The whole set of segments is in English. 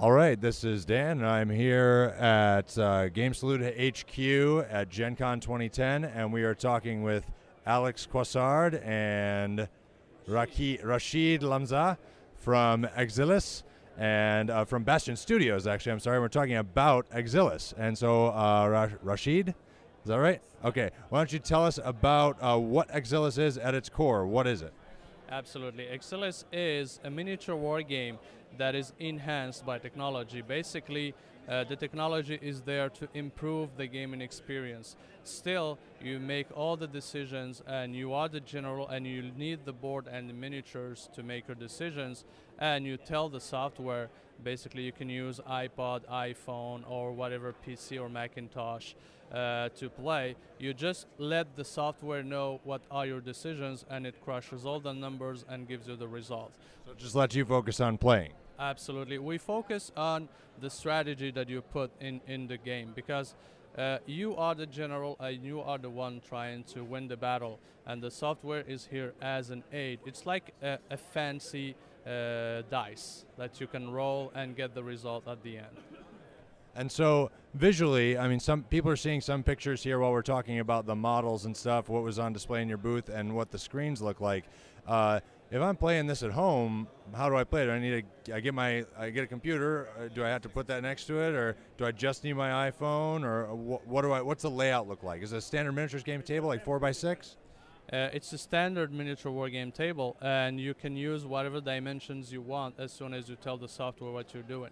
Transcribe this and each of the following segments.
All right, this is Dan, and I'm here at Game Salute HQ at Gen Con 2010, and we are talking with Alex Coissard and Rachid Lamzah from Ex Illis and from Bastion Studios, actually. I'm sorry, we're talking about Ex Illis. And so, Rachid, is that right? Okay, why don't you tell us about what Ex Illis is at its core? What is it? Absolutely. Ex Illis is a miniature war game that is enhanced by technology. Basically, the technology is there to improve the gaming experience. Still, you make all the decisions and you are the general and you need the board and the miniatures to make your decisions, and you tell the software, basically you can use iPod, iPhone, or whatever PC or Macintosh to play. You just let the software know what are your decisions, and it crushes all the numbers and gives you the result. So just let you focus on playing. Absolutely. We focus on the strategy that you put in the game, because you are the general and you are the one trying to win the battle, and the software is here as an aid. It's like a fancy dice that you can roll and get the result at the end. And so visually, I mean, some people are seeing some pictures here while we're talking about the models and stuff, what was on display in your booth, and what the screens look like. If I'm playing this at home, how do I play it? Do I need I get a computer? Do I have to put that next to it, or do I just need my iPhone, or what's the layout look like? Is it a standard miniatures game table, like 4x6? It's a standard miniature wargame table, and you can use whatever dimensions you want as soon as you tell the software what you're doing.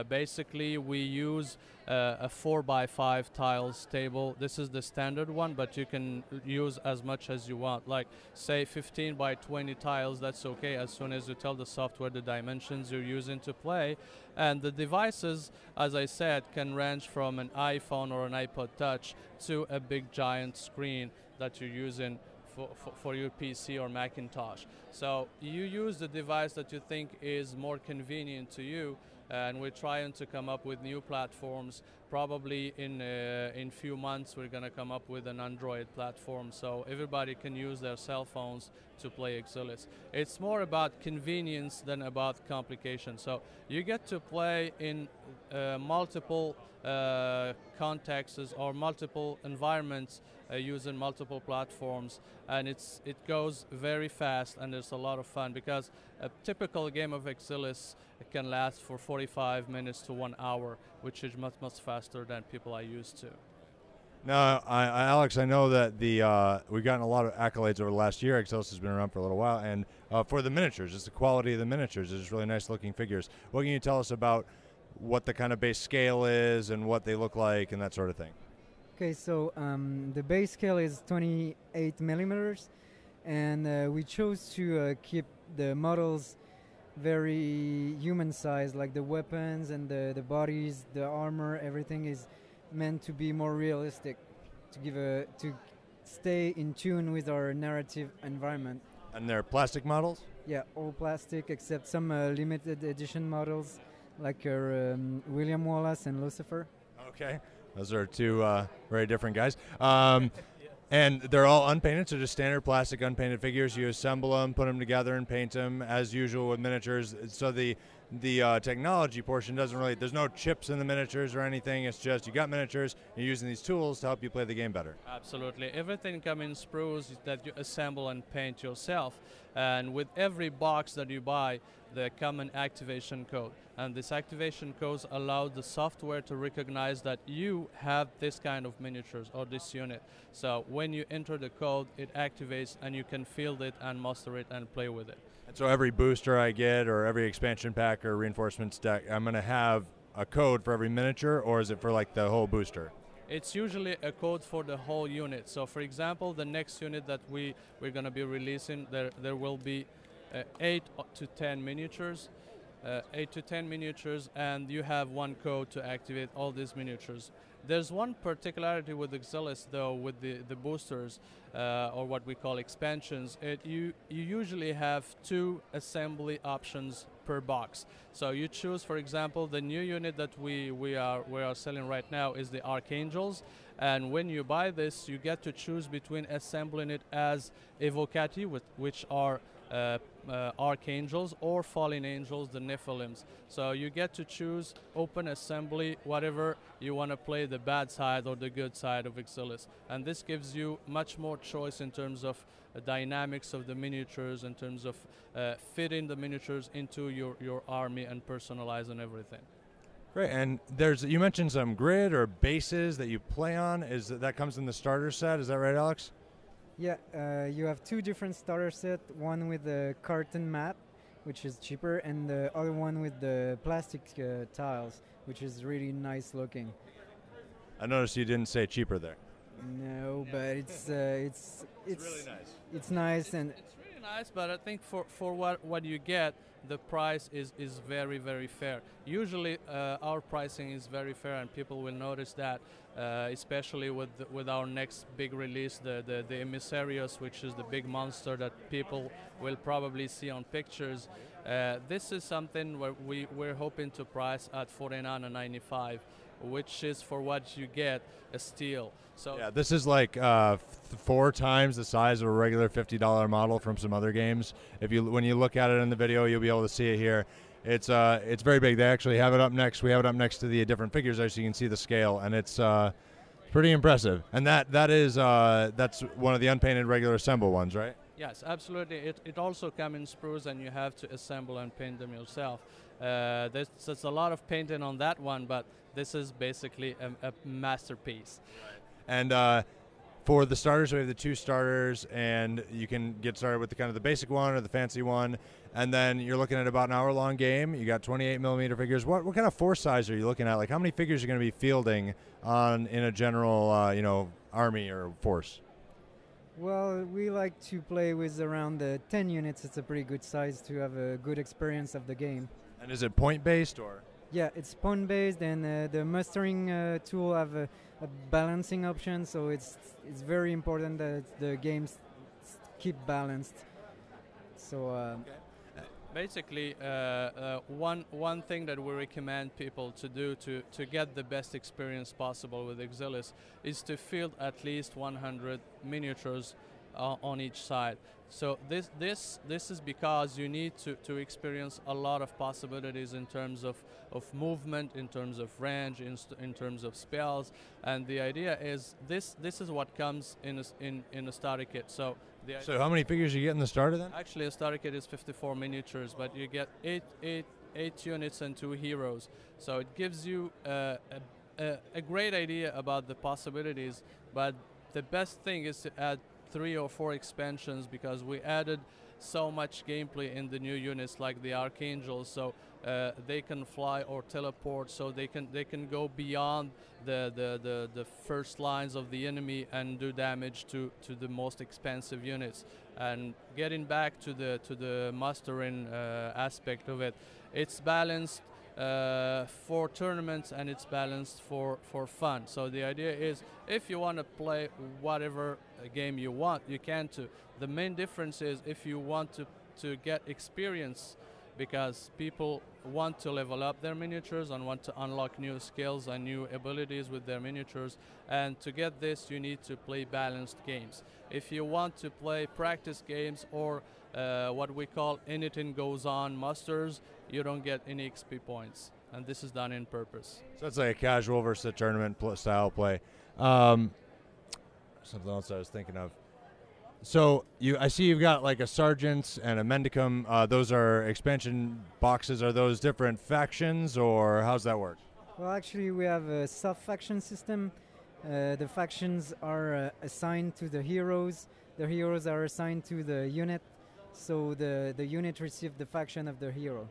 Basically, we use a 4x5 tiles table. This is the standard one, but you can use as much as you want. Like, say 15 by 20 tiles, that's okay as soon as you tell the software the dimensions you're using to play. And the devices, as I said, can range from an iPhone or an iPod Touch to a big giant screen that you're using for your PC or Macintosh. So you use the device that you think is more convenient to you, and we're trying to come up with new platforms. Probably in few months we're going to come up with an Android platform, so everybody can use their cell phones to play Ex Illis. It's more about convenience than about complication. So you get to play in multiple contexts or multiple environments using multiple platforms, and it goes very fast, and there's a lot of fun, because a typical game of Ex Illis can last for 45 minutes to 1 hour, which is much faster than people are used to. Now, Alex, I know that we've gotten a lot of accolades over the last year. Ex Illis has been around for a little while, and for the miniatures, it's the quality of the miniatures. It's really nice looking figures. What can you tell us about what the kind of base scale is and what they look like and that sort of thing? Okay, so the base scale is 28 millimeters, and we chose to keep the models very human sized, like the weapons and the bodies, the armor, everything is meant to be more realistic, to stay in tune with our narrative environment. And they're plastic models? Yeah, all plastic except some limited edition models like William Wallace and Lucifer. Okay. Those are two very different guys. And they're all unpainted, so just standard plastic unpainted figures. You assemble them, put them together, and paint them as usual with miniatures. So the technology portion doesn't really, there's no chips in the miniatures or anything. It's just you got miniatures, you're using these tools to help you play the game better. Absolutely. Everything comes in sprues that you assemble and paint yourself. And with every box that you buy, there come an activation code. And this activation code allows the software to recognize that you have this kind of miniatures or this unit. So when you enter the code, it activates and you can field it and muster it and play with it. And so every booster I get or every expansion pack or reinforcements deck, I'm going to have a code for every miniature, or is it for like the whole booster? It's usually a code for the whole unit. So for example, the next unit that we're going to be releasing, there will be 8 to 10 miniatures, and you have one code to activate all these miniatures. There's one particularity with Ex Illis, though, with the boosters, or what we call expansions. You usually have 2 assembly options per box. So you choose, for example, the new unit that we are selling right now is the Archangels, and when you buy this, you get to choose between assembling it as Evocati, which are archangels, or fallen angels, the Nephilims. So you get to choose open assembly, whatever you want to play, the bad side or the good side of Ex Illis. And this gives you much more choice in terms of dynamics of the miniatures, in terms of fitting the miniatures into your army and personalizing everything. Great, and you mentioned some grid or bases that you play on. That comes in the starter set? Is that right, Alex? Yeah, you have two different starter set. One with the carton map, which is cheaper, and the other one with the plastic tiles, which is really nice looking. I noticed you didn't say cheaper there. No, but it's really nice. It's nice, and it's really nice. But I think for what you get, the price is very, very fair. Usually our pricing is very fair, and people will notice that, especially with our next big release, the Emissarios, which is the big monster that people will probably see on pictures. This is something where we're hoping to price at $49.95, which is, for what you get, a steal. So yeah, this is like 4 times the size of a regular $50 model from some other games. When you look at it in the video, you'll be able to see it here. It's very big. They actually have it up next. We have it up next to the different figures there, so you can see the scale, and it's pretty impressive. And that's one of the unpainted regular assemble ones, right? Yes, absolutely. It also comes in sprues, and you have to assemble and paint them yourself. There's a lot of painting on that one, but this is basically a masterpiece. And for the starters, we have the 2 starters, and you can get started with the kind of the basic one or the fancy one, and then you're looking at about an hour-long game. You got 28mm figures. What kind of force size are you looking at? Like, how many figures are you going to be fielding in a general army or force? well, we like to play with around 10 units. It's a pretty good size to have a good experience of the game. And is it point-based or? Yeah, it's point-based, and the mustering tool have a balancing option, so it's very important that the games keep balanced. So basically, one thing that we recommend people to do to get the best experience possible with Ex Illis is to field at least 100 miniatures on each side. So this is because you need to experience a lot of possibilities in terms of movement, in terms of range, in terms of spells, and the idea is this is what comes in a starter kit. So how many figures you get in the starter then? Actually, a starter kit is 54 miniatures, but you get 8 units and 2 heroes. So it gives you a great idea about the possibilities, but the best thing is to add 3 or 4 expansions, because we added so much gameplay in the new units, like the archangels, so they can fly or teleport, so they can go beyond the first lines of the enemy and do damage to the most expensive units. And getting back to the mastering aspect of it, it's balanced for tournaments, and it's balanced for fun. So the idea is, if you want to play whatever game you want, you can too. The main difference is if you want to get experience, because people want to level up their miniatures and want to unlock new skills and new abilities with their miniatures, and to get this you need to play balanced games. If you want to play practice games or what we call anything goes on musters, you don't get any XP points, and this is done in purpose. So it's like a casual versus a tournament style play. Something else I was thinking of. So I see you've got like a Sergeants and a Mendicum. Those are expansion boxes. Are those different factions, or how's that work? well, actually, we have a sub-faction system. The factions are assigned to the heroes. The heroes are assigned to the unit. So the unit receives the faction of the hero.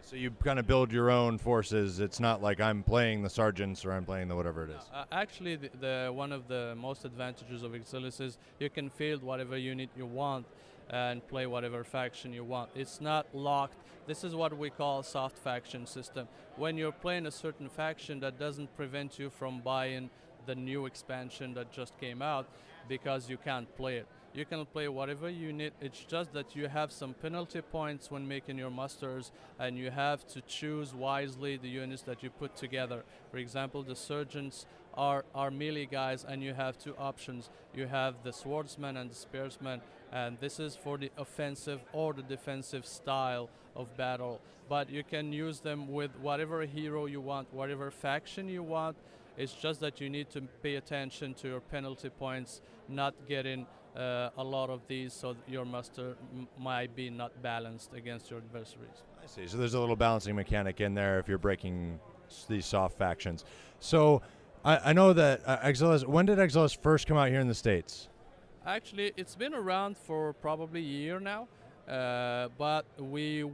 So you kind of build your own forces. It's not like I'm playing the Sergeants or I'm playing the whatever it is. Actually, the one of the most advantages of Ex Illis is you can field whatever unit you want and play whatever faction you want. It's not locked. This is what we call soft faction system. When you're playing a certain faction, that doesn't prevent you from buying the new expansion that just came out, because you can't play it. You can play whatever unit. It's just that you have some penalty points when making your musters, and you have to choose wisely the units that you put together. For example, the Sergeants are melee guys, and you have two options. You have the swordsman and the spearsman, and this is for the offensive or the defensive style of battle. But you can use them with whatever hero you want, whatever faction you want. It's just that you need to pay attention to your penalty points, not getting a lot of these, so that your muster might be not balanced against your adversaries. I see. So there's a little balancing mechanic in there if you're breaking these soft factions. So I know that Ex Illis, when did Ex Illis first come out here in the States? Actually, it's been around for probably a year now, but we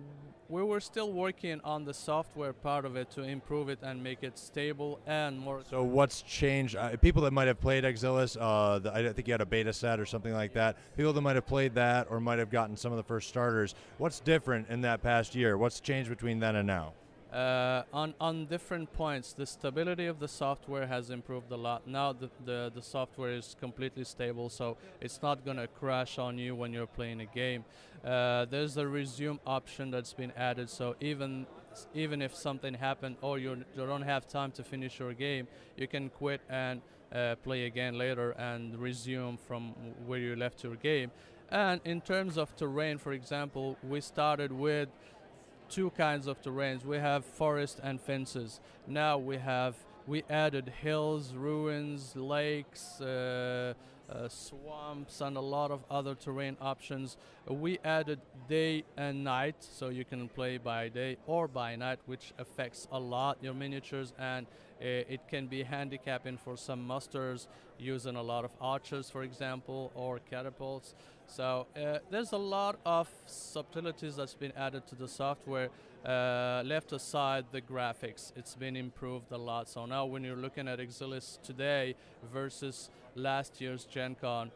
were still working on the software part of it to improve it and make it stable and more. So what's changed? People that might have played Ex Illis, I think you had a beta set or something like that. People that might have played that or might have gotten some of the first starters. What's different in that past year? What's changed between then and now? On different points, the stability of the software has improved a lot. Now the software is completely stable, so it's not going to crash on you when you're playing a game. There's a resume option that's been added, so even if something happened or you don't have time to finish your game, you can quit and play again later and resume from where you left your game. And in terms of terrain, for example, we started with two kinds of terrains. We have forest and fences. Now we added hills, ruins, lakes, swamps, and a lot of other terrain options. We added day and night, so you can play by day or by night, which affects a lot your miniatures, and it can be handicapping for some musters using a lot of archers, for example, or catapults. So there's a lot of subtleties that's been added to the software. Left aside the graphics, it's been improved a lot. So now when you're looking at Ex Illis today versus last year's Gen Con,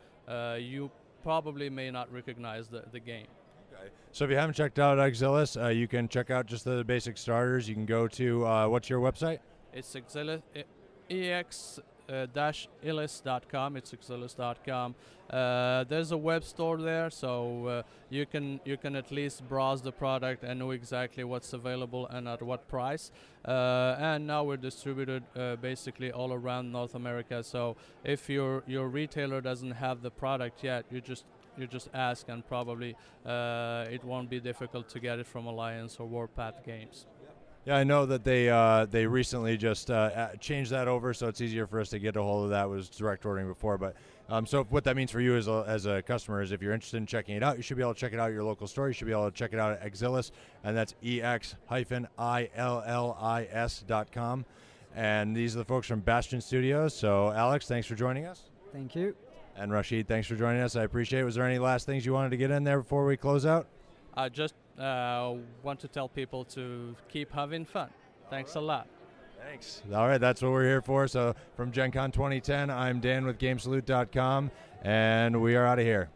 you probably may not recognize the game. Okay. So if you haven't checked out Ex Illis, you can check out just the basic starters. You can go to, what's your website? It's Ex Illis, ex-illis.com. It's exillis.com. There's a web store there, so you can at least browse the product and know exactly what's available and at what price. And now we're distributed basically all around North America. So if your retailer doesn't have the product yet, you just ask, and probably it won't be difficult to get it from Alliance or Warpath Games. Yeah, I know that they recently just changed that over, so it's easier for us to get a hold of that. It was direct ordering before, but so what that means for you as a customer is if you're interested in checking it out, you should be able to check it out at your local store. You should be able to check it out at Ex Illis, and that's ex-illis.com. And these are the folks from Bastion Studio. So, Alex, thanks for joining us. Thank you. And Rachid, thanks for joining us. I appreciate it. Was there any last things you wanted to get in there before we close out? I just want to tell people to keep having fun. Thanks a lot. Thanks. All right, that's what we're here for. So from Gen Con 2010, I'm Dan with GameSalute.com, and we are out of here.